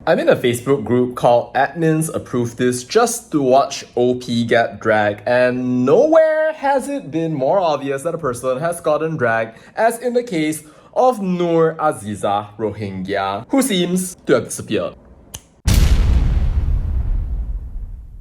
I'm in a Facebook group called Admins Approve This just to watch OP get dragged, and nowhere has it been more obvious that a person has gotten dragged, as in the case of Noor Azizah Rohingya, who seems to have disappeared.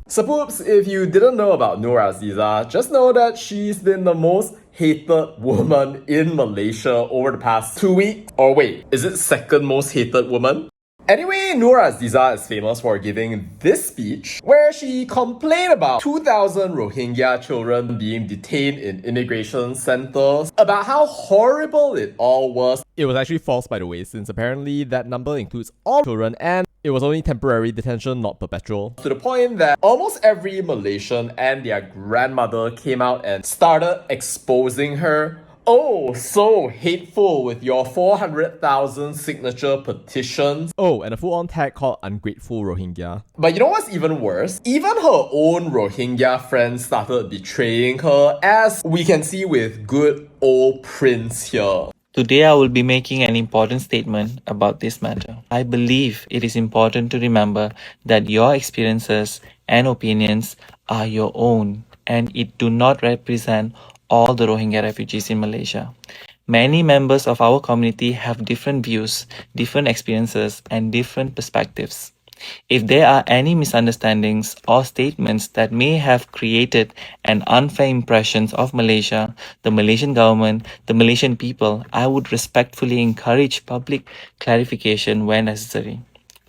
So poops, if you didn't know about Noor Azizah, just know that she's been the most hated woman in Malaysia over the past 2 weeks. Or wait, is it second most hated woman? Anyway, Noor Azizah is famous for giving this speech where she complained about 2,000 Rohingya children being detained in immigration centers, about how horrible it all was. It was actually false, by the way, since apparently that number includes all children and it was only temporary detention, not perpetual. To the point that almost every Malaysian and their grandmother came out and started exposing her. Oh, so hateful with your 400,000 signature petitions. Oh, and a full-on tag called Ungrateful Rohingya. But you know what's even worse? Even her own Rohingya friends started betraying her, as we can see with good old Prince here. Today I will be making an important statement about this matter. I believe it is important to remember that your experiences and opinions are your own and it do not represent all the Rohingya refugees in Malaysia. Many members of our community have different views, different experiences, and different perspectives. If there are any misunderstandings or statements that may have created an unfair impression of Malaysia, the Malaysian government, the Malaysian people, I would respectfully encourage public clarification where necessary.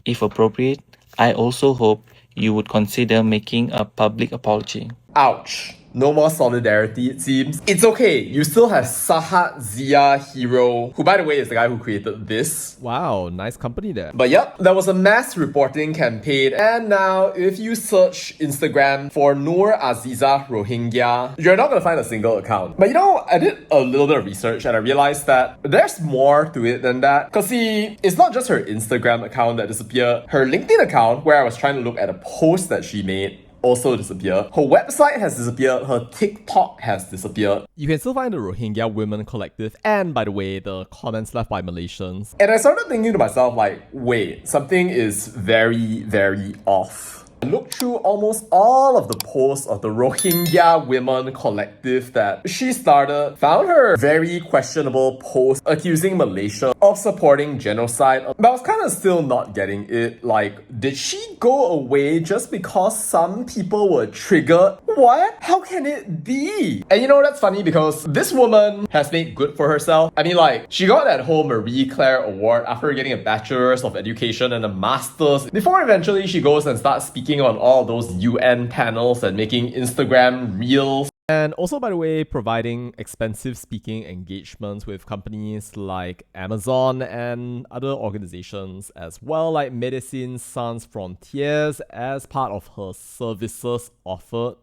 If appropriate, I also hope you would consider making a public apology. Ouch. No more solidarity, it seems. It's okay, you still have Sahat Zia Hero, who by the way is the guy who created this. Wow, nice company there. But yep, there was a mass reporting campaign, and now if you search Instagram for Noor Azizah Rohingya, you're not gonna find a single account. But you know, I did a little bit of research and I realized that there's more to it than that. Cause see, it's not just her Instagram account that disappeared. Her LinkedIn account, where I was trying to look at a post that she made, also disappeared. Her website has disappeared. Her TikTok has disappeared. You can still find the Rohingya Women Collective and, by the way, the comments left by Malaysians. And I started thinking to myself like, wait, something is very, very off. I looked through almost all of the posts of the Rohingya Women Collective that she started, found her very questionable post accusing Malaysia of supporting genocide, but I was kind of still not getting it. Like, did she go away just because some people were triggered? What? How can it be? And you know, that's funny because this woman has made good for herself. I mean, like, she got that whole Marie Claire award after getting a bachelor's of education and a master's, before eventually she goes and starts speaking on all those UN panels and making Instagram reels. And also, by the way, providing expensive speaking engagements with companies like Amazon and other organizations as well, like Médecins Sans Frontières, as part of her services offered.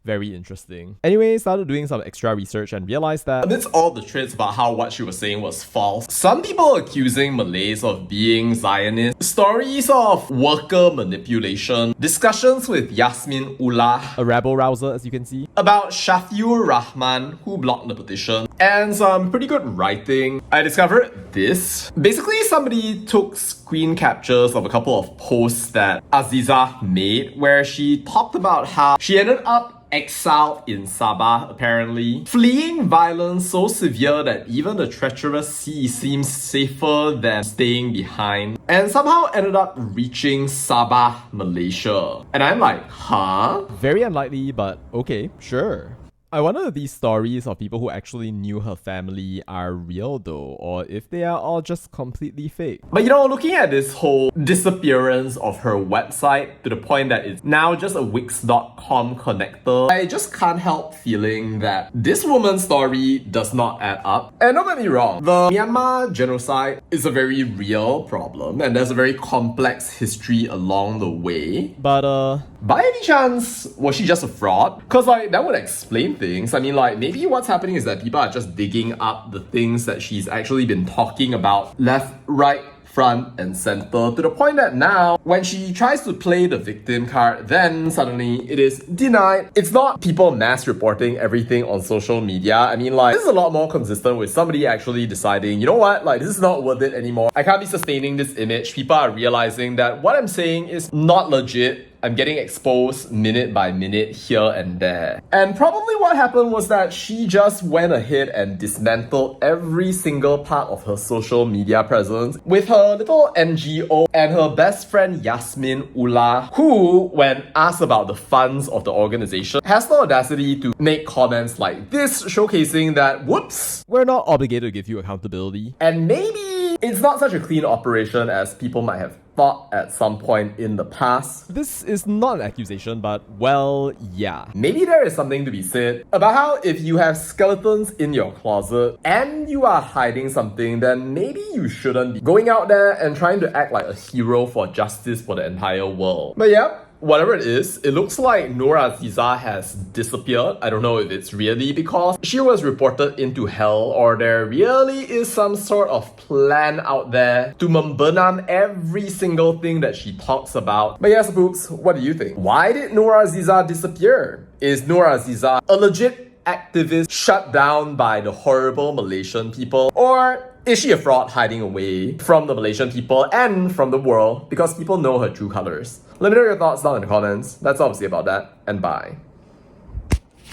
Very interesting. Anyway, started doing some extra research and realized that amidst all the threads about how what she was saying was false, some people accusing Malays of being Zionist, stories of worker manipulation, discussions with Yasmin Ullah, a rabble rouser as you can see, about Shafiur Rahman, who blocked the petition, and some pretty good writing. I discovered this. Basically, somebody took screen captures of a couple of posts that Azizah made where she talked about how she ended up exiled in Sabah, apparently, fleeing violence so severe that even the treacherous sea seems safer than staying behind, and somehow ended up reaching Sabah, Malaysia. And I'm like, huh? Very unlikely, but okay, sure. I wonder if these stories of people who actually knew her family are real though, or if they are all just completely fake. But you know, looking at this whole disappearance of her website to the point that it's now just a Wix.com connector, I just can't help feeling that this woman's story does not add up. And don't get me wrong, the Myanmar genocide is a very real problem, and there's a very complex history along the way. But by any chance, was she just a fraud? Cause like, that would explain things. I mean, like, maybe what's happening is that people are just digging up the things that she's actually been talking about left, right, front and center, to the point that now, when she tries to play the victim card, then suddenly it is denied. It's not people mass reporting everything on social media. I mean, like, this is a lot more consistent with somebody actually deciding, you know what, like, this is not worth it anymore. I can't be sustaining this image. People are realizing that what I'm saying is not legit. I'm getting exposed minute by minute here and there. And probably what happened was that she just went ahead and dismantled every single part of her social media presence with her little NGO and her best friend Yasmin Ullah, who, when asked about the funds of the organization, has the audacity to make comments like this, showcasing that, whoops, we're not obligated to give you accountability. And maybe it's not such a clean operation as people might have thought at some point in the past. This is not an accusation, but well, yeah. Maybe there is something to be said about how if you have skeletons in your closet and you are hiding something, then maybe you shouldn't be going out there and trying to act like a hero for justice for the entire world. But yeah, whatever it is, it looks like Noor Azizah has disappeared. I don't know if it's really because she was reported into hell or there really is some sort of plan out there to membenam every single thing that she talks about. But yes, Boops, what do you think? Why did Noor Azizah disappear? Is Noor Azizah a legit activist shut down by the horrible Malaysian people? Or is she a fraud hiding away from the Malaysian people and from the world because people know her true colors? Let me know your thoughts down in the comments. That's obviously about that, and bye.